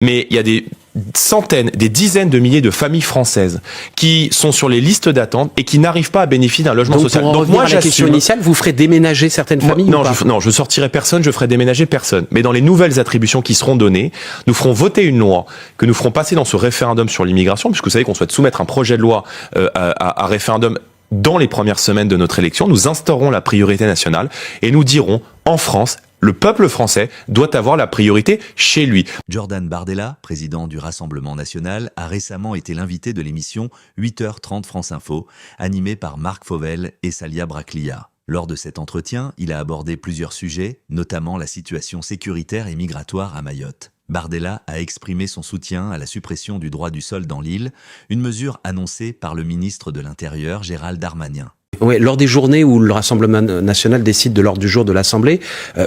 Mais il y a des centaines, des dizaines de milliers de familles françaises qui sont sur les listes d'attente et qui n'arrivent pas à bénéficier d'un logement social. Donc moi, à la question initiale, vous ferez déménager certaines familles ou pas ? Non, je sortirai personne, je ferai déménager personne. Mais dans les nouvelles attributions qui seront données, nous ferons voter une loi que nous ferons passer dans ce référendum sur l'immigration, puisque vous savez qu'on souhaite soumettre un projet de loi à référendum dans les premières semaines de notre élection. Nous instaurons la priorité nationale et nous dirons, en France, le peuple français doit avoir la priorité chez lui. Jordan Bardella, président du Rassemblement national, a récemment été l'invité de l'émission 8h30 France Info, animée par Marc Fauvel et Salia Braclia. Lors de cet entretien, il a abordé plusieurs sujets, notamment la situation sécuritaire et migratoire à Mayotte. Bardella a exprimé son soutien à la suppression du droit du sol dans l'île, une mesure annoncée par le ministre de l'Intérieur, Gérald Darmanin. Oui, lors des journées où le Rassemblement national décide de l'ordre du jour de l'Assemblée,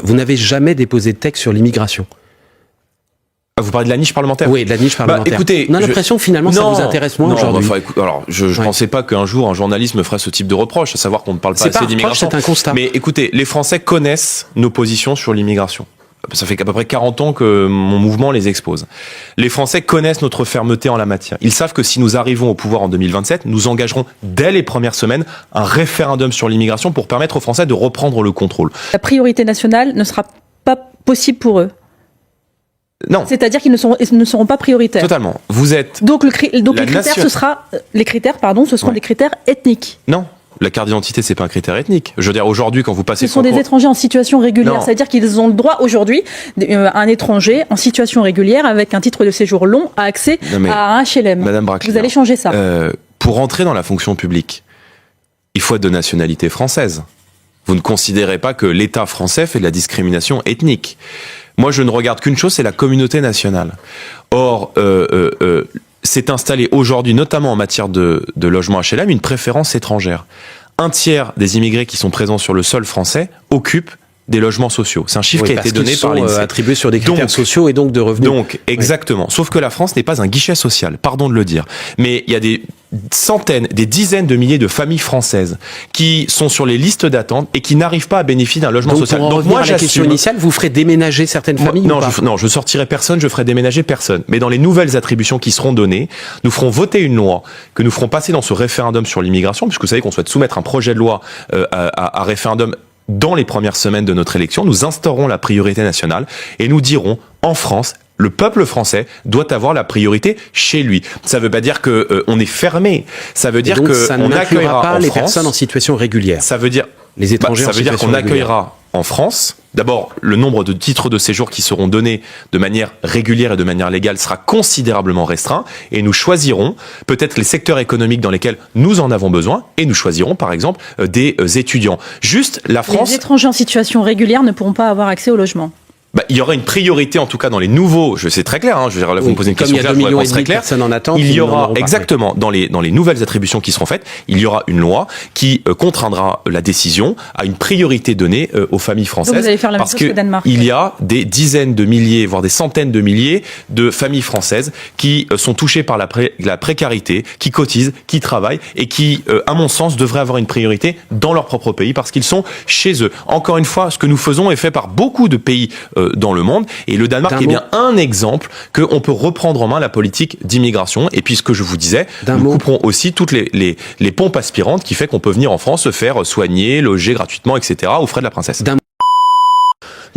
vous n'avez jamais déposé de texte sur l'immigration. Vous parlez de la niche parlementaire ? Oui, de la niche parlementaire. Écoutez, on a l'impression que finalement ça vous intéresse moins aujourd'hui. Alors, je pensais pas qu'un jour un journaliste me ferait ce type de reproche, à savoir qu'on ne parle pas assez d'immigration. C'est un constat. Mais écoutez, les Français connaissent nos positions sur l'immigration. Ça fait à peu près 40 ans que mon mouvement les expose. Les Français connaissent notre fermeté en la matière. Ils savent que si nous arrivons au pouvoir en 2027, nous engagerons dès les premières semaines un référendum sur l'immigration pour permettre aux Français de reprendre le contrôle. La priorité nationale ne sera pas possible pour eux. Non. C'est-à-dire qu'ils ne seront pas prioritaires. Totalement. Vous êtes. Donc les critères, ce seront des critères ethniques. Non. La carte d'identité, c'est pas un critère ethnique. Je veux dire, aujourd'hui, quand vous passez... Ce sont des étrangers en situation régulière. C'est-à-dire qu'ils ont le droit, aujourd'hui, un étranger en situation régulière, avec un titre de séjour long, à accès à un HLM. Madame Braclia, vous allez changer ça. Pour entrer dans la fonction publique, il faut être de nationalité française. Vous ne considérez pas que l'État français fait de la discrimination ethnique. Moi, je ne regarde qu'une chose, c'est la communauté nationale. Or, s'est installée aujourd'hui, notamment en matière de logement HLM, une préférence étrangère. Un tiers des immigrés qui sont présents sur le sol français occupent des logements sociaux. C'est un chiffre qui a été donné par l'INSEE. Attribués sur des critères sociaux et donc de revenus. Donc, exactement. Sauf que la France n'est pas un guichet social, pardon de le dire. Mais il y a des centaines, des dizaines de milliers de familles françaises qui sont sur les listes d'attente et qui n'arrivent pas à bénéficier d'un logement social. Donc moi, à la question initiale, vous ferez déménager certaines familles ou pas ? Non, je sortirai personne, je ferai déménager personne. Mais dans les nouvelles attributions qui seront données, nous ferons voter une loi que nous ferons passer dans ce référendum sur l'immigration, puisque vous savez qu'on souhaite soumettre un projet de loi à référendum dans les premières semaines de notre élection. Nous instaurons la priorité nationale et nous dirons, en France, le peuple français doit avoir la priorité chez lui. Ça ne veut pas dire que on est fermé. Ça veut dire que on n'accueillera pas les personnes en situation régulière. Ça veut dire les étrangers ça veut dire qu'on accueillera en France. D'abord, le nombre de titres de séjour qui seront donnés de manière régulière et de manière légale sera considérablement restreint et nous choisirons peut-être les secteurs économiques dans lesquels nous en avons besoin et nous choisirons par exemple des étudiants. Juste la France... Les étrangers en situation régulière ne pourront pas avoir accès au logement. Il y aura une priorité en tout cas dans les nouveaux, c'est très clair, je veux dire, là vous me posez une question claire, je réponds très clair. En attente, il y aura exactement dans les nouvelles attributions qui seront faites, il y aura une loi qui contraindra la décision à une priorité donnée aux familles françaises. Donc vous allez faire la même chose que Danemark. Il y a des dizaines de milliers, voire des centaines de milliers de familles françaises qui sont touchées par la précarité, qui cotisent, qui travaillent et qui, à mon sens, devraient avoir une priorité dans leur propre pays parce qu'ils sont chez eux. Encore une fois, ce que nous faisons est fait par beaucoup de pays dans le monde. Et le Danemark est bien un exemple qu'on peut reprendre en main la politique d'immigration. Et puis ce que je vous disais, nous couperons aussi toutes les pompes aspirantes qui fait qu'on peut venir en France se faire soigner, loger gratuitement, etc. aux frais de la princesse.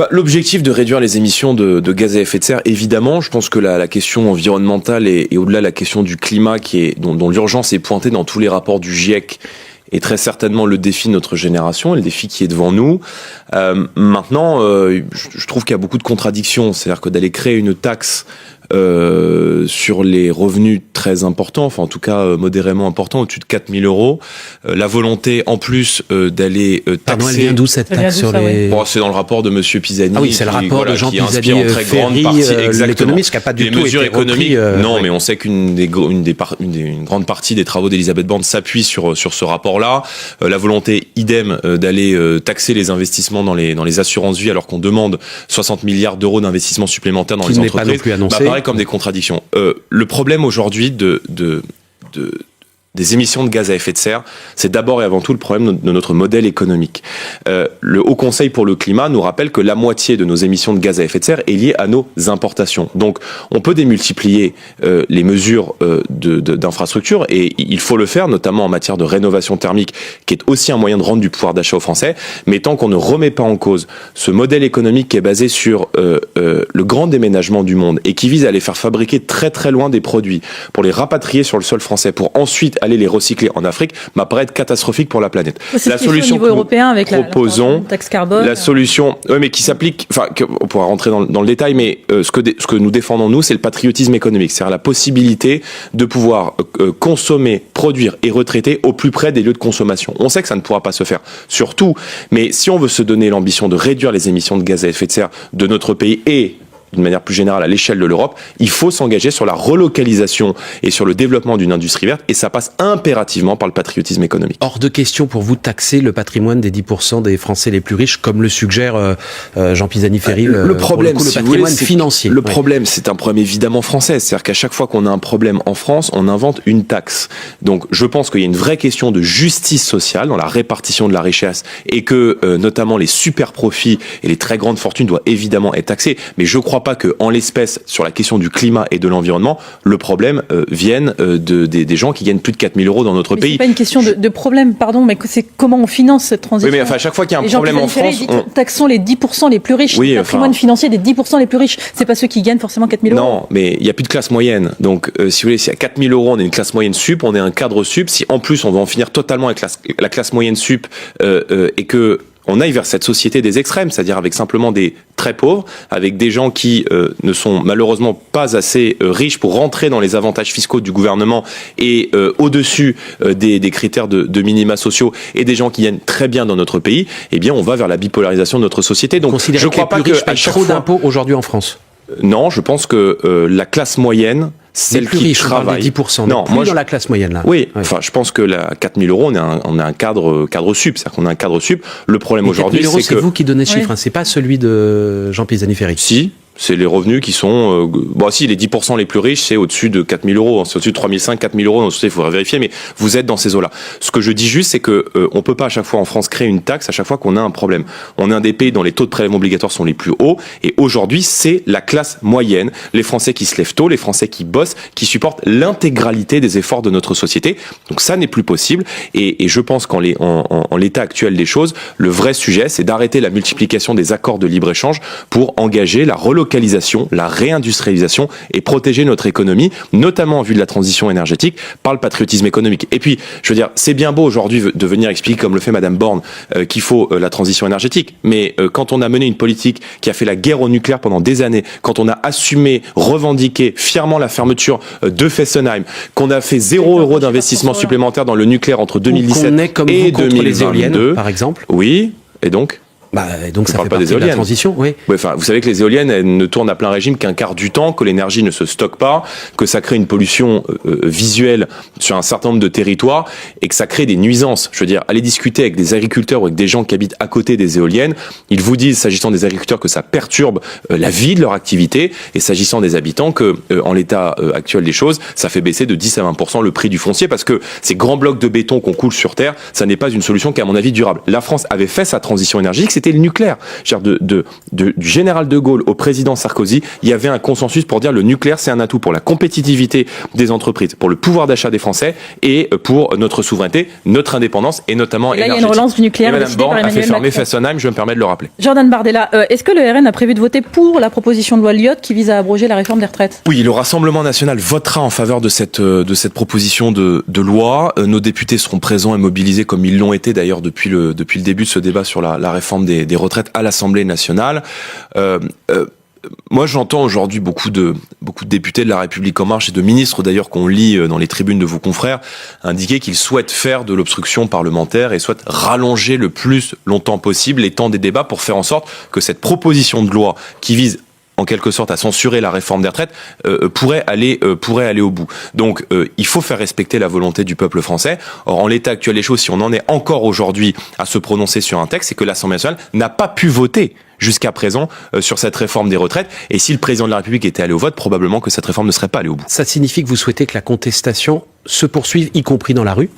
L'objectif de réduire les émissions de gaz à effet de serre, évidemment, je pense que la question environnementale et au-delà la question du climat dont l'urgence est pointée dans tous les rapports du GIEC est très certainement le défi de notre génération, et le défi qui est devant nous. Maintenant, je trouve qu'il y a beaucoup de contradictions. C'est-à-dire que d'aller créer une taxe sur les revenus très importants, enfin en tout cas modérément importants, au-dessus de 4 000 euros. La volonté en plus d'aller taxer... Pardon, elle vient d'où cette taxe sur les... C'est dans le rapport de Monsieur Pisani. Ah oui, c'est le rapport de Jean Pisani, l'économiste qui n'a pas du tout été repris. Non, mais on sait qu'une grande partie des travaux d'Elisabeth Borne s'appuie sur ce rapport-là. La volonté idem d'aller taxer les investissements dans les assurances vie alors qu'on demande 60 milliards d'euros d'investissements supplémentaires dans les entreprises. Pas non plus annoncé. Comme des contradictions. Le problème aujourd'hui de des émissions de gaz à effet de serre, c'est d'abord et avant tout le problème de notre modèle économique. Le Haut Conseil pour le climat nous rappelle que la moitié de nos émissions de gaz à effet de serre est liée à nos importations. Donc, on peut démultiplier les mesures d'infrastructure et il faut le faire, notamment en matière de rénovation thermique, qui est aussi un moyen de rendre du pouvoir d'achat aux Français. Mais tant qu'on ne remet pas en cause ce modèle économique qui est basé sur le grand déménagement du monde et qui vise à les faire fabriquer très très loin des produits pour les rapatrier sur le sol français pour ensuite aller les recycler en Afrique, m'apparaît être catastrophique pour la planète. La solution au niveau européen avec la taxe carbone. La solution, mais qui s'applique, enfin, on pourra rentrer dans le détail, mais ce que nous défendons nous, c'est le patriotisme économique, c'est-à-dire la possibilité de pouvoir consommer, produire et retraiter au plus près des lieux de consommation. On sait que ça ne pourra pas se faire surtout, mais si on veut se donner l'ambition de réduire les émissions de gaz à effet de serre de notre pays et d'une manière plus générale à l'échelle de l'Europe, il faut s'engager sur la relocalisation et sur le développement d'une industrie verte, et ça passe impérativement par le patriotisme économique. Hors de question pour vous de taxer le patrimoine des 10% des Français les plus riches, comme le suggère Jean Pisani-Ferry, le problème, le patrimoine financier. Le problème, c'est un problème évidemment français, c'est-à-dire qu'à chaque fois qu'on a un problème en France, on invente une taxe. Donc je pense qu'il y a une vraie question de justice sociale dans la répartition de la richesse, et que notamment les super profits et les très grandes fortunes doivent évidemment être taxés, mais je crois pas que, en l'espèce, sur la question du climat et de l'environnement, le problème vienne des gens qui gagnent plus de 4 000 € dans notre pays. C'est pas une question de problème, pardon, mais c'est comment on finance cette transition. Oui, mais enfin, à chaque fois qu'il y a un problème en France, taxons les 10% les plus riches, le patrimoine financier des 10% les plus riches. C'est pas ceux qui gagnent forcément 4 000 €. Non, mais il y a plus de classe moyenne. Donc, si vous voulez, si à 4 000 €, on est une classe moyenne sup, on est un cadre sup. Si en plus on va en finir totalement avec la classe moyenne sup et que on aille vers cette société des extrêmes, c'est-à-dire avec simplement des très pauvres, avec des gens qui ne sont malheureusement pas assez riches pour rentrer dans les avantages fiscaux du gouvernement et au-dessus des critères de minima sociaux, et des gens qui gagnent très bien dans notre pays, eh bien on va vers la bipolarisation de notre société. Donc je crois pas que à chaque trop d'impôts aujourd'hui en France. Non, je pense que la classe moyenne, celle qui travaille. 10%. Non, moi dans la classe moyenne là. Oui, enfin, je pense que la 4 000 €, on a un cadre sup, c'est-à-dire qu'on a un cadre sup. Le problème aujourd'hui, c'est que c'est vous qui donnez ce chiffre, hein, c'est pas celui de Jean Pisani-Ferry. Si. C'est les revenus qui sont... si, les 10% les plus riches, c'est au-dessus de 4 000 €. C'est au-dessus de 3 500, 4 000 €. Donc, il faudrait vérifier, mais vous êtes dans ces eaux-là. Ce que je dis juste, c'est que on peut pas à chaque fois en France créer une taxe à chaque fois qu'on a un problème. On est un des pays dont les taux de prélèvement obligatoires sont les plus hauts. Et aujourd'hui, c'est la classe moyenne. Les Français qui se lèvent tôt, les Français qui bossent, qui supportent l'intégralité des efforts de notre société. Donc ça n'est plus possible. Et je pense qu'en l'état actuel des choses, le vrai sujet, c'est d'arrêter la multiplication des accords de libre-échange pour engager la relocalisation, la réindustrialisation et protéger notre économie, notamment en vue de la transition énergétique, par le patriotisme économique. Et puis, je veux dire, c'est bien beau aujourd'hui de venir expliquer, comme le fait Madame Borne, qu'il faut la transition énergétique. Mais quand on a mené une politique qui a fait la guerre au nucléaire pendant des années, quand on a assumé, revendiqué fièrement la fermeture de Fessenheim, qu'on a fait 0 € d'investissement supplémentaire dans le nucléaire entre 2017 et 2022, les éoliennes, par exemple. Oui, et donc donc ça fait partie de la transition, oui. Ouais, enfin, vous savez que les éoliennes, elles ne tournent à plein régime qu'un quart du temps, que l'énergie ne se stocke pas, que ça crée une pollution visuelle sur un certain nombre de territoires et que ça crée des nuisances. Je veux dire, allez discuter avec des agriculteurs ou avec des gens qui habitent à côté des éoliennes, ils vous disent, s'agissant des agriculteurs, que ça perturbe la vie de leur activité, et s'agissant des habitants, que en l'état actuel des choses, ça fait baisser de 10 à 20% le prix du foncier, parce que ces grands blocs de béton qu'on coule sur terre, ça n'est pas une solution qui est à mon avis durable. La France avait fait sa transition énergétique, c'était le nucléaire. Du général de Gaulle au président Sarkozy, il y avait un consensus pour dire le nucléaire, c'est un atout pour la compétitivité des entreprises, pour le pouvoir d'achat des Français et pour notre souveraineté, notre indépendance et notamment énergétique. Il y a une relance du nucléaire. Et Mme Borne a fait fermer Fessenheim, je me permets de le rappeler. Jordan Bardella, est-ce que le RN a prévu de voter pour la proposition de loi Lyotte qui vise à abroger la réforme des retraites? Oui, le Rassemblement national votera en faveur de cette proposition de loi. Nos députés seront présents et mobilisés comme ils l'ont été d'ailleurs depuis le début de ce débat sur la réforme des retraites à l'Assemblée nationale. Moi, j'entends aujourd'hui beaucoup de députés de La République En Marche et de ministres d'ailleurs qu'on lit dans les tribunes de vos confrères indiquer qu'ils souhaitent faire de l'obstruction parlementaire et souhaitent rallonger le plus longtemps possible les temps des débats pour faire en sorte que cette proposition de loi qui vise en quelque sorte à censurer la réforme des retraites pourrait aller au bout. Donc il faut faire respecter la volonté du peuple français. Or en l'état actuel des choses, si on en est encore aujourd'hui à se prononcer sur un texte, c'est que l'Assemblée nationale n'a pas pu voter jusqu'à présent sur cette réforme des retraites. Et si le président de la République était allé au vote, probablement que cette réforme ne serait pas allée au bout. Ça signifie que vous souhaitez que la contestation se poursuive, y compris dans la rue,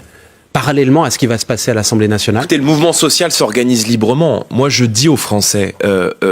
parallèlement à ce qui va se passer à l'Assemblée nationale? Écoutez, le mouvement social s'organise librement. Moi, je dis aux Français,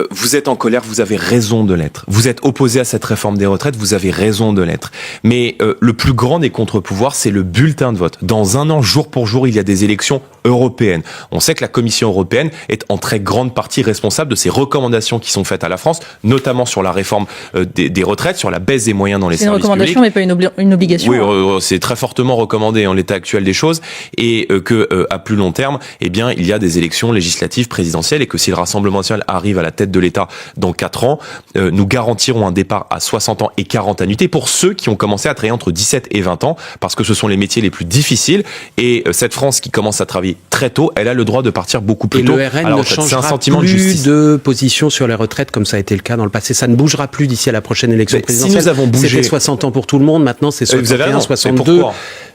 vous êtes en colère, vous avez raison de l'être. Vous êtes opposé à cette réforme des retraites, vous avez raison de l'être. Mais le plus grand des contre-pouvoirs, c'est le bulletin de vote. Dans un an, jour pour jour, il y a des élections européennes. On sait que la Commission européenne est en très grande partie responsable de ces recommandations qui sont faites à la France, notamment sur la réforme des retraites, sur la baisse des moyens dans les services publics. C'est une recommandation, mais pas une obligation. Oui, c'est très fortement recommandé en l'état actuel des choses, et que à plus long terme, eh bien, il y a des élections législatives, présidentielles, et que si le Rassemblement national arrive à la tête de l'État dans 4 ans, nous garantirons un départ à 60 ans et 40 annuités pour ceux qui ont commencé à travailler entre 17 et 20 ans, parce que ce sont les métiers les plus difficiles, et cette France qui commence à travailler très tôt, elle a le droit de partir beaucoup plus tôt. Et le RN ne changera plus de position sur les retraites comme ça a été le cas dans le passé. Ça ne bougera plus d'ici à la prochaine élection présidentielle. Si nous avons bougé, c'était 60 ans pour tout le monde, maintenant c'est 61, 62.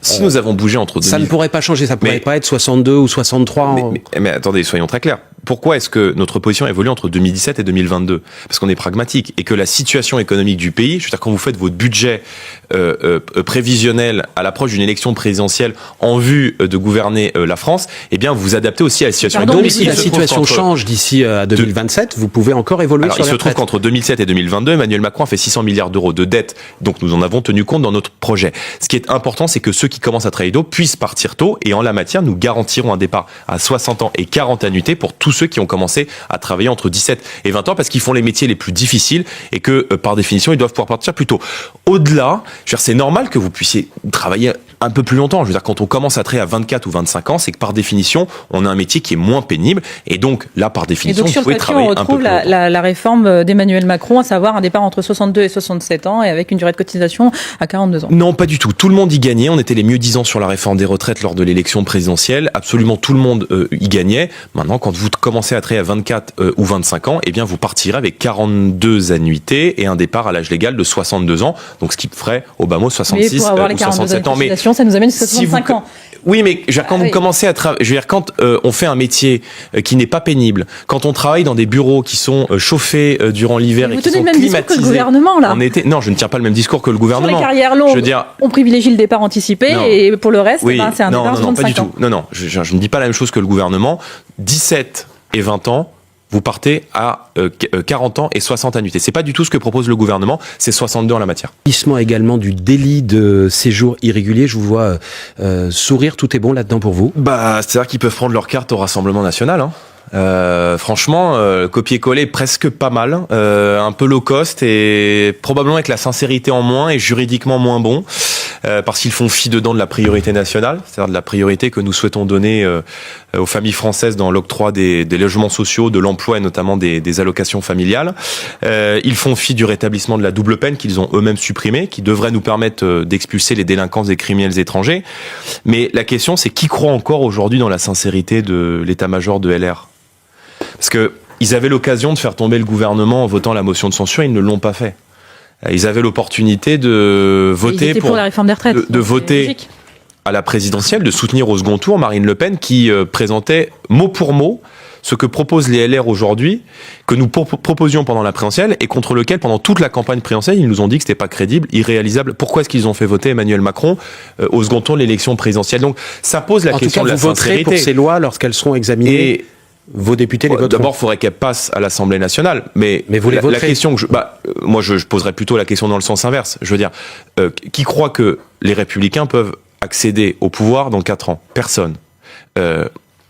Si nous avons bougé entre 2000... Ça ne pourrait pas changer, ça ne pourrait pas être 62 ou 63. Mais attendez, soyons très clairs. Pourquoi est-ce que notre position évolue entre 2017 et 2022 ? Parce qu'on est pragmatique et que la situation économique du pays, je veux dire, quand vous faites votre budget prévisionnel à l'approche d'une élection présidentielle en vue de gouverner la France, eh bien vous vous adaptez aussi à la situation économique. Donc si la situation change d'ici à 2027, vous pouvez encore évoluer sur les retraites. Il se trouve qu'entre 2007 et 2022, Emmanuel Macron a fait 600 milliards d'euros de dette, donc nous en avons tenu compte dans notre projet. Ce qui est important, c'est que ceux qui commencent à travailler tôt puissent partir tôt, et en la matière, nous garantirons un départ à 60 ans et 40 annuités pour tous ceux qui ont commencé à travailler entre 17 et 20 ans, parce qu'ils font les métiers les plus difficiles et que, par définition, ils doivent pouvoir partir plus tôt. Au-delà, je veux dire, c'est normal que vous puissiez travailler un peu plus longtemps. Je veux dire, quand on commence à travailler à 24 ou 25 ans, c'est que par définition, on a un métier qui est moins pénible, et donc là, par définition, vous pouvez travailler un peu plus longtemps. On retrouve la réforme d'Emmanuel Macron, à savoir un départ entre 62 et 67 ans, et avec une durée de cotisation à 42 ans. Non, pas du tout. Tout le monde y gagnait. On était les mieux disants sur la réforme des retraites lors de l'élection présidentielle. Absolument tout le monde y gagnait. Maintenant, quand vous commencez à travailler à 24 ou 25 ans, eh bien, vous partirez avec 42 annuités et un départ à l'âge légal de 62 ans. Donc, ce qui ferait, au bas mot, 66 ou 67 ans. Mais ça nous amène jusqu'à 65 ans. Oui, mais quand vous commencez à travailler, je veux dire, quand on fait un métier qui n'est pas pénible, quand on travaille dans des bureaux qui sont chauffés durant l'hiver et qui sont climatisés. Vous tenez le même discours que le gouvernement, là. Non, je ne tiens pas le même discours que le gouvernement. Sur les carrières longues, on privilégie le départ anticipé, et pour le reste, c'est un départ à 65 ans. Non, je ne dis pas la même chose que le gouvernement. 17 et 20 ans, vous partez à 40 ans et 60 annuités. C'est pas du tout ce que propose le gouvernement, c'est 62 en la matière. Glissement également du délit de séjour irrégulier, je vous vois sourire, tout est bon là-dedans pour vous? C'est-à-dire qu'ils peuvent prendre leur carte au Rassemblement national, hein. Franchement, copier-coller presque pas mal, un peu low cost et probablement avec la sincérité en moins et juridiquement moins bon, parce qu'ils font fi dedans de la priorité nationale, c'est-à-dire de la priorité que nous souhaitons donner aux familles françaises dans l'octroi des logements sociaux, de l'emploi et notamment des allocations familiales. Ils font fi du rétablissement de la double peine qu'ils ont eux-mêmes supprimée, qui devrait nous permettre d'expulser les délinquants et criminels étrangers. Mais la question, c'est qui croit encore aujourd'hui dans la sincérité de l'état-major de LR ? Parce que ils avaient l'occasion de faire tomber le gouvernement en votant la motion de censure, ils ne l'ont pas fait. Ils avaient l'opportunité de voter pour la réforme des retraites, de voter à la présidentielle, de soutenir au second tour Marine Le Pen qui présentait mot pour mot ce que proposent les LR aujourd'hui, que nous proposions pendant la présidentielle et contre lequel, pendant toute la campagne présidentielle, ils nous ont dit que c'était pas crédible, irréalisable. Pourquoi est-ce qu'ils ont fait voter Emmanuel Macron au second tour de l'élection présidentielle? Donc ça pose la question de la sincérité. Vous voterez pour ces lois lorsqu'elles seront examinées? Et vos députés les voteront. D'abord, il faudrait qu'elles passent à l'Assemblée nationale. Mais vous les voterez. La question que moi, je poserais plutôt la question dans le sens inverse. Je veux dire, qui croit que les Républicains peuvent accéder au pouvoir dans 4 ans? Personne.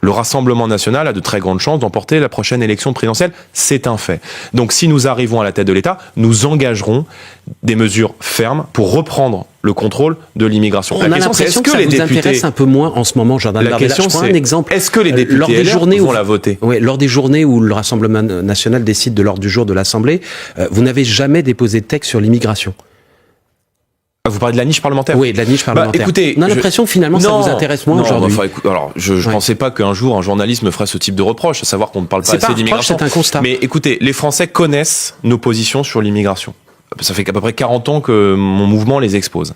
Le Rassemblement national a de très grandes chances d'emporter la prochaine élection présidentielle. C'est un fait. Donc, si nous arrivons à la tête de l'État, nous engagerons des mesures fermes pour reprendre le contrôle de l'immigration. On a l'impression que ça vous intéresse un peu moins en ce moment, Jordan Bardella. La question, c'est un exemple. Est-ce que les députés vont la voter? Oui, lors des journées où le Rassemblement national décide de l'ordre du jour de l'Assemblée, vous n'avez jamais déposé de texte sur l'immigration. Vous parlez de la niche parlementaire? Oui, de la niche parlementaire. Écoutez, on a l'impression que finalement ça vous intéresse moins aujourd'hui. Alors, je ne pensais pas qu'un jour un journaliste me ferait ce type de reproche, à savoir qu'on ne parle pas assez d'immigration. C'est un constat. Mais écoutez, les Français connaissent nos positions sur l'immigration. Ça fait à peu près 40 ans que mon mouvement les expose.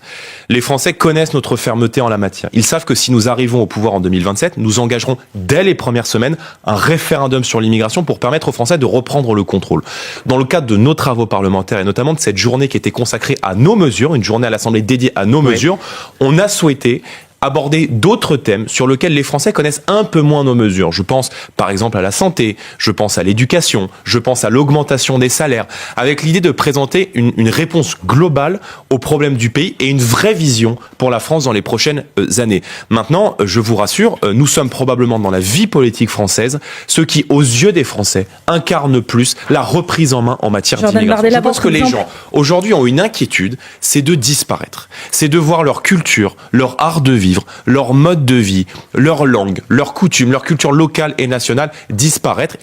Les Français connaissent notre fermeté en la matière. Ils savent que si nous arrivons au pouvoir en 2027, nous engagerons dès les premières semaines un référendum sur l'immigration pour permettre aux Français de reprendre le contrôle. Dans le cadre de nos travaux parlementaires et notamment de cette journée qui était consacrée à nos mesures, une journée à l'Assemblée dédiée à nos mesures, on a souhaité aborder d'autres thèmes sur lesquels les Français connaissent un peu moins nos mesures. Je pense par exemple à la santé, je pense à l'éducation, je pense à l'augmentation des salaires, avec l'idée de présenter une réponse globale aux problèmes du pays et une vraie vision pour la France dans les prochaines années. Maintenant, je vous rassure, nous sommes probablement dans la vie politique française ceux qui, aux yeux des Français, incarnent plus la reprise en main en matière d'immigration. Je pense que les gens, aujourd'hui, ont une inquiétude, c'est de disparaître. C'est de voir leur culture, leur art de vivre, leur mode de vie, leur langue, leurs coutumes, leur culture locale et nationale disparaître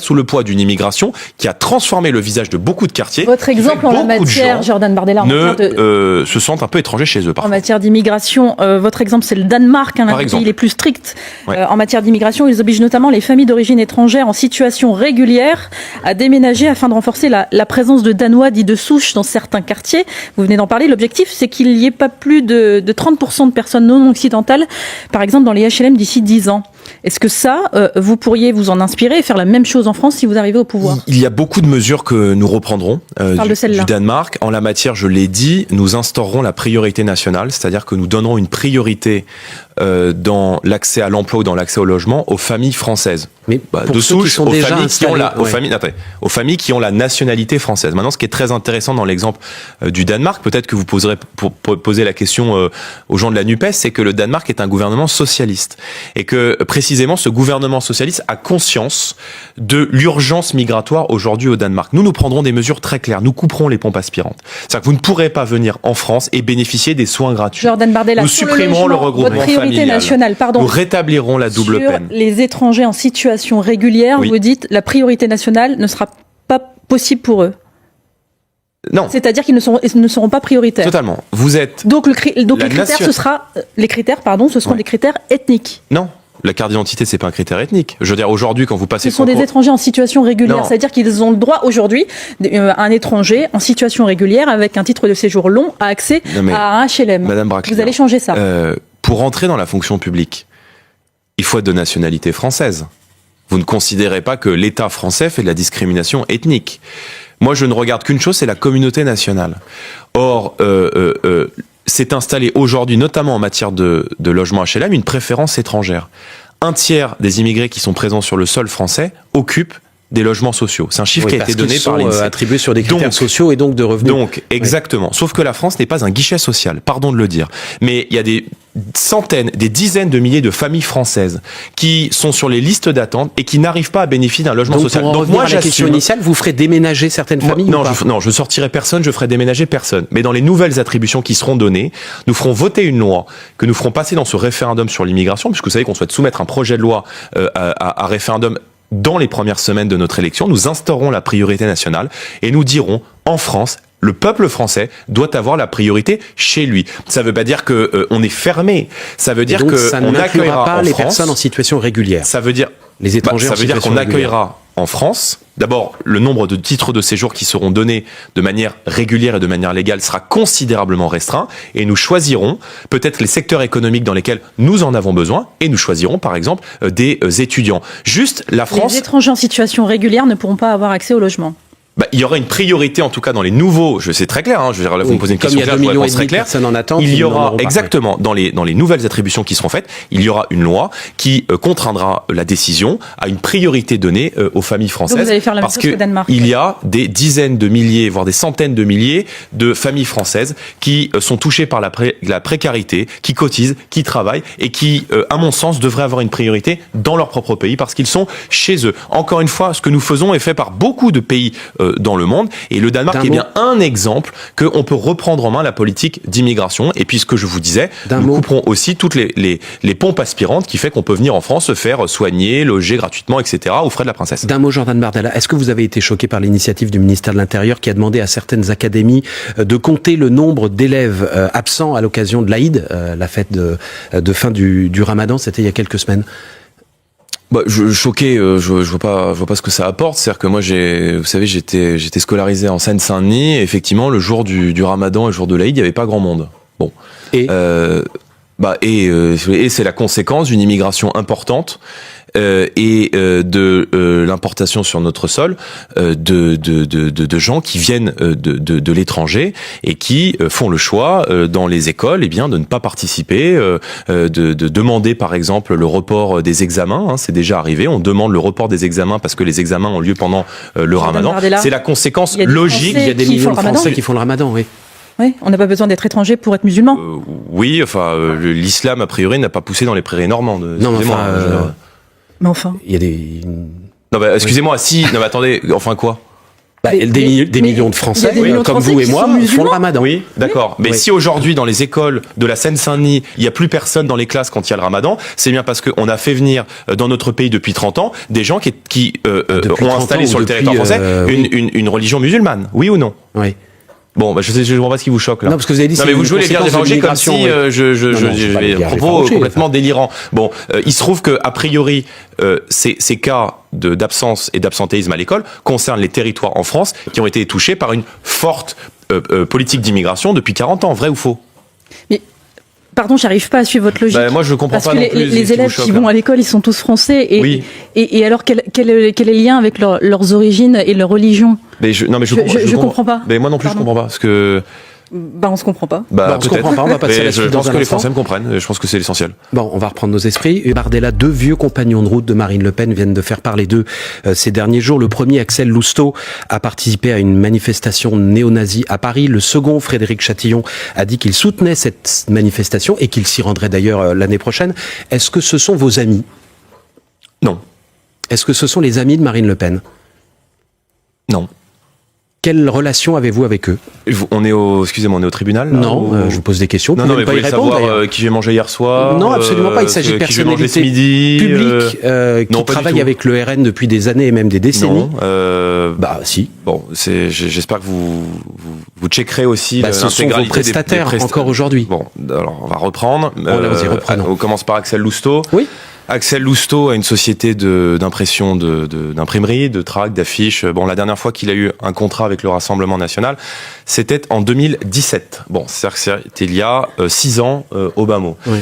sous le poids d'une immigration qui a transformé le visage de beaucoup de quartiers. Votre exemple en la matière, Jordan Bardella, se sentent un peu étrangers chez eux. En matière d'immigration, votre exemple c'est le Danemark, l'un des pays les plus stricts en matière d'immigration. Ils obligent notamment les familles d'origine étrangère en situation régulière à déménager afin de renforcer la présence de Danois dits de souche dans certains quartiers. Vous venez d'en parler. L'objectif, c'est qu'il n'y ait pas plus de 30% de personnes non occidentales, par exemple dans les HLM d'ici 10 ans. Est-ce que ça, vous pourriez vous en inspirer et faire la même chose en France si vous arrivez au pouvoir? Il y a beaucoup de mesures que nous reprendrons du Danemark. En la matière, je l'ai dit, nous instaurerons la priorité nationale, c'est-à-dire que nous donnerons une priorité dans l'accès à l'emploi ou dans l'accès au logement aux familles françaises. Mais de souche, aux familles qui ont la nationalité française. Maintenant, ce qui est très intéressant dans l'exemple du Danemark, peut-être que vous poserez pour poser la question aux gens de la NUPES, c'est que le Danemark est un gouvernement socialiste et que précisément ce gouvernement socialiste a conscience de l'urgence migratoire aujourd'hui au Danemark. Nous prendrons des mesures très claires. Nous couperons les pompes aspirantes. C'est-à-dire que vous ne pourrez pas venir en France et bénéficier des soins gratuits. Jordan Bardella, nous supprimerons le regroupement familial. Nationale, nous rétablirons la double peine. Les étrangers en situation régulière, vous dites la priorité nationale ne sera pas possible pour eux. Non. C'est-à-dire qu'ils ne seront pas prioritaires. Totalement. Vous êtes. Donc les critères, ce seront des critères ethniques. Non. La carte d'identité, c'est pas un critère ethnique. Je veux dire, aujourd'hui, quand vous passez... Ce sont des étrangers en situation régulière. C'est-à-dire qu'ils ont le droit, aujourd'hui, un étranger en situation régulière, avec un titre de séjour long, à accès à un HLM. Madame Braclia, vous allez changer ça. Pour entrer dans la fonction publique, il faut être de nationalité française. Vous ne considérez pas que l'État français fait de la discrimination ethnique. Moi, je ne regarde qu'une chose, c'est la communauté nationale. Or, s'est installée aujourd'hui, notamment en matière de logement HLM, une préférence étrangère. Un tiers des immigrés qui sont présents sur le sol français occupent des logements sociaux. C'est un chiffre qui a été donné par l'INSEE. Attribués sur des critères sociaux et donc de revenus. Donc, exactement. Sauf que la France n'est pas un guichet social, pardon de le dire. Mais il y a des centaines, des dizaines de milliers de familles françaises qui sont sur les listes d'attente et qui n'arrivent pas à bénéficier d'un logement social. Donc moi, à la question initiale, vous ferez déménager certaines familles? Non, je sortirai personne, je ferai déménager personne. Mais dans les nouvelles attributions qui seront données, nous ferons voter une loi que nous ferons passer dans ce référendum sur l'immigration, puisque vous savez qu'on souhaite soumettre un projet de loi à référendum dans les premières semaines de notre élection. Nous instaurons la priorité nationale et nous dirons, en France, le peuple français doit avoir la priorité chez lui. Ça ne veut pas dire que on est fermé. Ça veut dire qu'on n'accueillera pas les personnes en situation régulière. Ça veut dire les étrangers. Ça veut dire qu'on accueillera en France. D'abord, le nombre de titres de séjour qui seront donnés de manière régulière et de manière légale sera considérablement restreint et nous choisirons peut-être les secteurs économiques dans lesquels nous en avons besoin et nous choisirons par exemple des étudiants. Juste la France... Les étrangers en situation régulière ne pourront pas avoir accès au logement. Il y aura une priorité en tout cas dans les nouveaux, c'est très clair, je veux dire, là vous me posez une question claire, je vous réponds très clair. Il y aura exactement dans les nouvelles attributions qui seront faites, il y aura une loi qui contraindra la décision à une priorité donnée aux familles françaises. Donc vous allez faire la même chose que Danemark. Il y a des dizaines de milliers, voire des centaines de milliers de familles françaises qui sont touchées par la précarité, qui cotisent, qui travaillent et qui, à mon sens, devraient avoir une priorité dans leur propre pays parce qu'ils sont chez eux. Encore une fois, ce que nous faisons est fait par beaucoup de pays dans le monde. Et le Danemark est bien un exemple qu'on peut reprendre en main la politique d'immigration. Et puis ce que je vous disais, nous couperons aussi toutes les pompes aspirantes qui fait qu'on peut venir en France se faire soigner, loger gratuitement, etc. aux frais de la princesse. D'un mot, Jordan Bardella, est-ce que vous avez été choqué par l'initiative du ministère de l'Intérieur qui a demandé à certaines académies de compter le nombre d'élèves absents à l'occasion de l'Aïd, la fête de fin du Ramadan, c'était il y a quelques semaines? Choqué, je vois pas ce que ça apporte. C'est-à-dire que moi, vous savez, j'étais scolarisé en Seine-Saint-Denis. Et effectivement, le jour du Ramadan et le jour de l'Aïd, il y avait pas grand monde. Bon. Et c'est la conséquence d'une immigration importante de l'importation sur notre sol de gens qui viennent de l'étranger et qui font le choix dans les écoles de ne pas participer, de demander par exemple le report des examens. C'est déjà arrivé, on demande le report des examens parce que les examens ont lieu pendant le Ramadan. C'est la conséquence logique. Il y a des millions de Français qui font le Ramadan, oui. Oui, on n'a pas besoin d'être étranger pour être musulman. Oui, l'islam a priori n'a pas poussé dans les prairies normandes. Non, mais enfin. Il y a des. Non, excusez-moi, si. Non, mais attendez, enfin quoi? Des millions de Français, comme vous et moi, font le Ramadan. Oui, d'accord. Mais si aujourd'hui, dans les écoles de la Seine-Saint-Denis, il n'y a plus personne dans les classes quand il y a le Ramadan, c'est bien parce qu'on a fait venir dans notre pays depuis 30 ans des gens qui ont installé sur le territoire français une religion musulmane. Oui ou non? Oui. Bon, je comprends pas ce qui vous choque là. Non, parce que vous avez dit. Non, mais vous jouez les bières dévangées comme si j'ai un propos complètement délirant. Bon, il se trouve que a priori, ces cas d'absence et d'absentéisme à l'école concernent les territoires en France qui ont été touchés par une forte politique d'immigration depuis 40 ans. Vrai ou faux? Mais pardon, j'arrive pas à suivre votre logique. Moi, je comprends pas non plus. Les élèves qui vont à l'école, ils sont tous français. Et alors, quel est le lien avec leurs origines et leur religion? Je comprends pas. Mais moi non plus, je comprends pas. Parce que. On se comprend pas. On se comprend pas, on va passer à la suite. Je pense que les Français me comprennent, je pense que c'est l'essentiel. Bon, on va reprendre nos esprits. Bardella, 2 vieux compagnons de route de Marine Le Pen viennent de faire parler d'eux ces derniers jours. Le premier, Axel Lousteau, a participé à une manifestation néo-nazie à Paris. Le second, Frédéric Chatillon, a dit qu'il soutenait cette manifestation et qu'il s'y rendrait d'ailleurs l'année prochaine. Est-ce que ce sont vos amis? Non. Est-ce que ce sont les amis de Marine Le Pen? Non. Quelle relation avez-vous avec eux? On est au tribunal là, Non, je vous pose des questions. Non, mais vous voulez savoir qui j'ai mangé hier soir? Non, absolument pas. Il s'agit de personnalités publiques qui travaillent avec le RN depuis des années et même des décennies. Non. Si. Bon, j'espère que vous checkerez aussi ce sont vos prestataires encore aujourd'hui. Bon, alors on va reprendre. Reprenons. On commence par Axel Lousteau. Oui. Axel Lousteau a une société d'impression d'imprimerie, de tracts, d'affiches. Bon, la dernière fois qu'il a eu un contrat avec le Rassemblement national, c'était en 2017. Bon, c'est-à-dire que c'était il y a 6 ans au bas mot. Oui.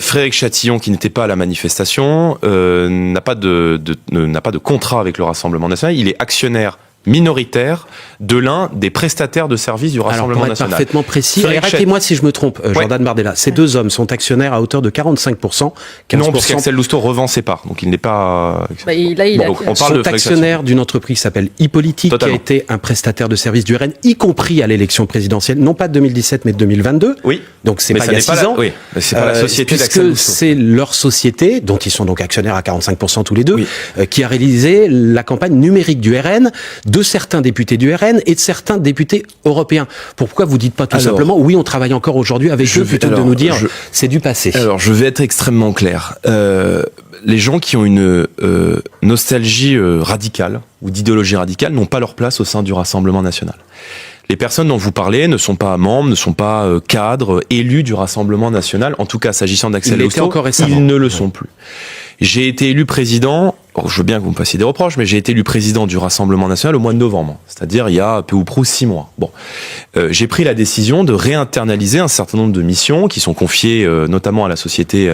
Frédéric Chatillon, qui n'était pas à la manifestation, n'a pas de contrat avec le Rassemblement national. Il est actionnaire minoritaire de l'un des prestataires de services du Rassemblement national. Parfaitement précis. Arrêtez-moi si je me trompe, Jordan Bardella. Ces 2 hommes sont actionnaires à hauteur de 45%. Non, parce qu'Axel Lousteau revend ses parts, donc il n'est pas. On parle actionnaire d'une entreprise qui s'appelle Hippolytique, Totalement. Qui a été un prestataire de services du RN, y compris à l'élection présidentielle, non pas de 2017 mais de 2022. Oui. Donc c'est pas il y a 6 ans. Oui. C'est pas la société d'Axel Lousteau. C'est leur société, dont ils sont donc actionnaires à 45% tous les deux, qui a réalisé la campagne numérique du RN, de certains députés du RN et de certains députés européens. Pourquoi vous dites pas tout simplement oui, on travaille encore aujourd'hui avec eux plutôt que de nous dire c'est du passé? Alors je vais être extrêmement clair. Les gens qui ont une nostalgie radicale ou d'idéologie radicale n'ont pas leur place au sein du Rassemblement national. Les personnes dont vous parlez ne sont pas membres, ne sont pas cadres, élus du Rassemblement national. En tout cas, s'agissant d'Axel Lousteau, ils ne le sont plus. J'ai été élu président, je veux bien que vous me fassiez des reproches, mais j'ai été élu président du Rassemblement national au mois de novembre, c'est-à-dire il y a peu ou prou 6 mois. Bon, j'ai pris la décision de réinternaliser un certain nombre de missions qui sont confiées notamment à la société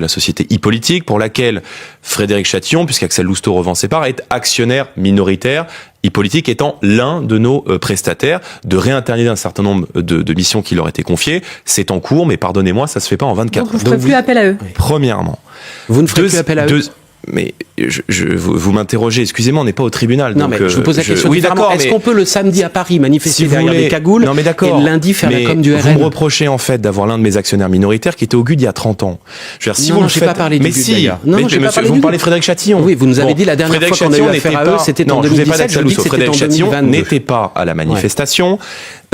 Hippolytique, pour laquelle Frédéric Chatillon, puisqu'Axel Lousteau revend ses parts, est actionnaire minoritaire, Hippolytique étant l'un de nos prestataires, de réinternaliser un certain nombre de missions qui leur étaient confiées. C'est en cours, mais pardonnez-moi, ça se fait pas en 24 heures. Donc vous ne ferez plus appel à eux. Premièrement. Vous ne ferez plus appel à eux. Mais vous m'interrogez, excusez-moi, on n'est pas au tribunal. Non, donc, mais je vous pose la question différemment. Est-ce qu'on peut le samedi à Paris manifester derrière des cagoules et le lundi faire la com du RN? Vous me reprochez en fait d'avoir l'un de mes actionnaires minoritaires qui était au GUD il y a 30 ans. Je veux dire, si vous j'ai pas parlé du GUD d'ailleurs. Vous me parlez de Frédéric Chatillon. Oui, vous nous avez dit la dernière fois qu'on a eu affaire à eux, c'était en 2017. Je vous dis que c'était en 2022. N'était pas à la manifestation.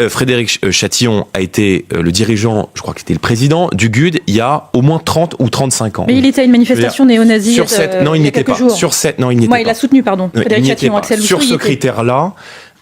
Frédéric Chatillon a été le dirigeant, je crois que c'était le président du GUD il y a au moins 30 ou 35 ans. Mais il était à une manifestation néo-nazie sur cette, non, il n'était pas. Jours. Sur cette, non, il n'était pas. Il a soutenu, pardon. Frédéric Chatillon, Axel Lousteau. Sur ce critère-là,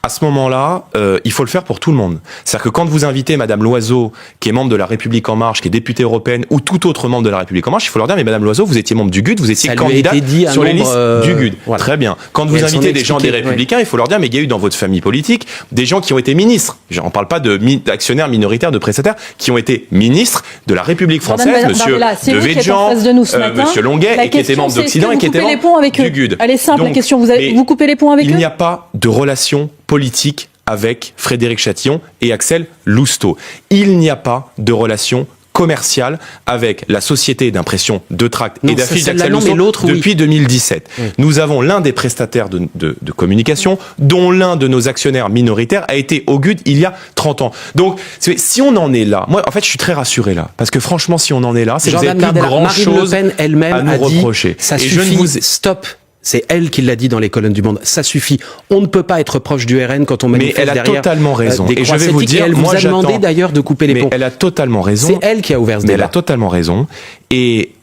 à ce moment-là, il faut le faire pour tout le monde. C'est-à-dire que quand vous invitez Madame Loiseau, qui est membre de La République En Marche, qui est députée européenne, ou tout autre membre de La République En Marche, il faut leur dire, mais Madame Loiseau, vous étiez membre du GUD, vous étiez candidate sur les listes du GUD. Voilà. Très bien. Quand vous invitez des gens des Républicains, il faut leur dire, mais il y a eu dans votre famille politique des gens qui ont été ministres. Je ne parle pas d'actionnaires minoritaires, de prestataires, qui ont été ministres de la République française, Monsieur Devedjian, Monsieur Longuet, et qui étaient membres d'Occident et qui étaient membres du GUD. Elle est simple, la question. Vous coupez les ponts avec eux? Il n'y a pas de relation politique avec Frédéric Chatillon et Axel Lousteau. Il n'y a pas de relation commerciale avec la société d'impression de tracts et d'affiches d'Axel Lousteau depuis 2017. Oui. Nous avons l'un des prestataires de communication dont l'un de nos actionnaires minoritaires a été au GUD il y a 30 ans. Donc, si on en est là, moi, en fait, je suis très rassuré là. Parce que franchement, si on en est là, c'est que vous n'avez plus grand-chose à nous reprocher. Ça suffit, stop. C'est elle qui l'a dit dans les colonnes du Monde. Ça suffit. On ne peut pas être proche du RN quand on manifeste derrière. Mais elle a totalement raison. Et je vais vous dire, elle vous a demandé d'ailleurs de couper les ponts. Elle a totalement raison. C'est elle qui a ouvert ce débat. Elle a totalement raison. Et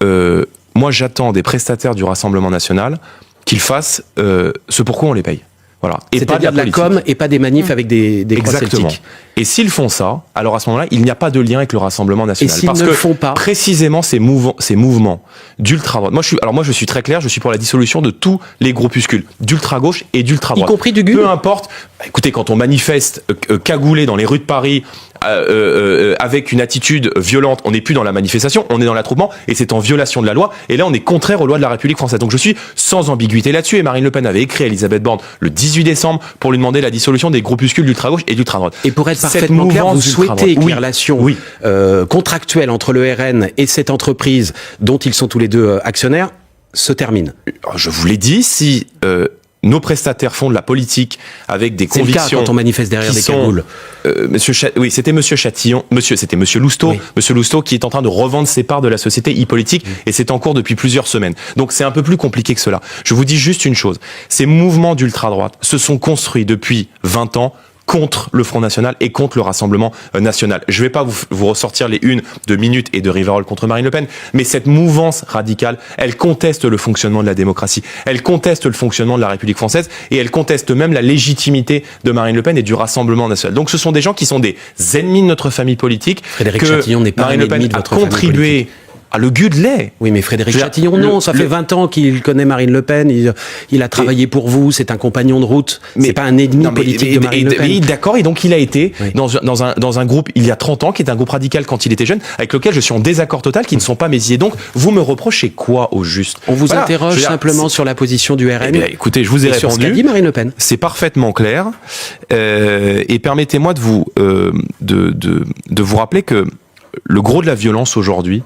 moi, j'attends des prestataires du Rassemblement national qu'ils fassent ce pourquoi on les paye. Voilà. C'est-à-dire de la com et pas des manifs avec des croix Exactement. celtiques. Et s'ils font ça, alors à ce moment-là, il n'y a pas de lien avec le Rassemblement national. Et s'ils ne le font pas, précisément ces mouvements d'ultra-droite. Moi, je suis très clair, je suis pour la dissolution de tous les groupuscules, d'ultra-gauche et d'ultra-droite. Y compris du GUD. Peu importe. Écoutez, quand on manifeste cagoulé dans les rues de Paris, avec une attitude violente, on n'est plus dans la manifestation, on est dans l'attroupement, et c'est en violation de la loi, et là on est contraire aux lois de la République française. Donc je suis sans ambiguïté là-dessus, et Marine Le Pen avait écrit à Elisabeth Borne le 18 décembre pour lui demander la dissolution des groupuscules d'ultra-gauche et d'ultra-droite. Et pour être parfaitement clair, vous souhaitez que les relations contractuelles entre le RN et cette entreprise, dont ils sont tous les deux actionnaires, se terminent. Je vous l'ai dit, si nos prestataires font de la politique avec des convictions. C'est le cas quand on manifeste derrière des cagoules. C'était Monsieur Chatillon, c'était Monsieur Lousteau, oui. Monsieur Lousteau qui est en train de revendre ses parts de la société e-politique et c'est en cours depuis plusieurs semaines. Donc c'est un peu plus compliqué que cela. Je vous dis juste une chose. Ces mouvements d'ultra-droite se sont construits depuis 20 ans contre le Front National et contre le Rassemblement National. Je ne vais pas vous ressortir les unes de Minutes et de Rivarol contre Marine Le Pen, mais cette mouvance radicale, elle conteste le fonctionnement de la démocratie, elle conteste le fonctionnement de la République française et elle conteste même la légitimité de Marine Le Pen et du Rassemblement National. Donc ce sont des gens qui sont des ennemis de notre famille politique. Frédéric Chatillon n'est pas Marine un ennemi de votre famille politique. Ah, le GUD l'est. Oui, mais Frédéric Chatillon, non, ça fait 20 ans qu'il connaît Marine Le Pen, il a travaillé pour vous, c'est un compagnon de route, c'est pas un ennemi politique de Marine Le Pen. D'accord, et donc il a été dans un groupe il y a 30 ans, qui est un groupe radical quand il était jeune, avec lequel je suis en désaccord total, qui ne sont pas mes idées. Donc, vous me reprochez quoi au juste? On vous interroge simplement sur la position du RN. Eh bien, écoutez, je vous ai répondu. Sur ce qu'a dit Marine Le Pen. C'est parfaitement clair. Et permettez-moi de vous rappeler que le gros de la violence aujourd'hui,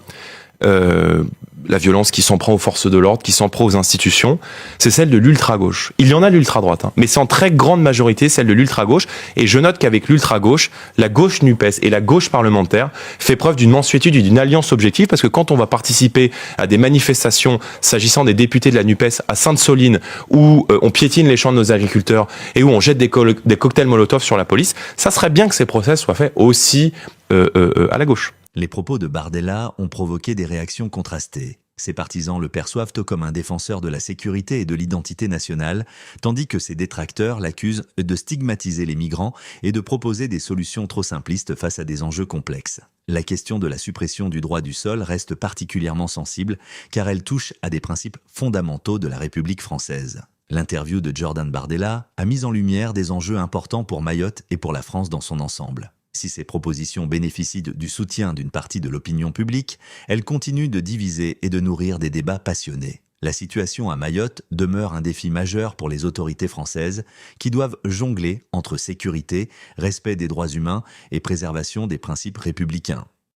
la violence qui s'en prend aux forces de l'ordre, qui s'en prend aux institutions, c'est celle de l'ultra-gauche. Il y en a l'ultra-droite, mais c'est en très grande majorité celle de l'ultra-gauche. Et je note qu'avec l'ultra-gauche, la gauche NUPES et la gauche parlementaire fait preuve d'une mansuétude et d'une alliance objective, parce que quand on va participer à des manifestations s'agissant des députés de la NUPES à Sainte-Soline, où on piétine les champs de nos agriculteurs et où on jette des cocktails Molotov sur la police, ça serait bien que ces procès soient faits aussi à la gauche. Les propos de Bardella ont provoqué des réactions contrastées. Ses partisans le perçoivent comme un défenseur de la sécurité et de l'identité nationale, tandis que ses détracteurs l'accusent de stigmatiser les migrants et de proposer des solutions trop simplistes face à des enjeux complexes. La question de la suppression du droit du sol reste particulièrement sensible, car elle touche à des principes fondamentaux de la République française. L'interview de Jordan Bardella a mis en lumière des enjeux importants pour Mayotte et pour la France dans son ensemble. Si ces propositions bénéficient du soutien d'une partie de l'opinion publique, elles continuent de diviser et de nourrir des débats passionnés. La situation à Mayotte demeure un défi majeur pour les autorités françaises qui doivent jongler entre sécurité, respect des droits humains et préservation des principes républicains.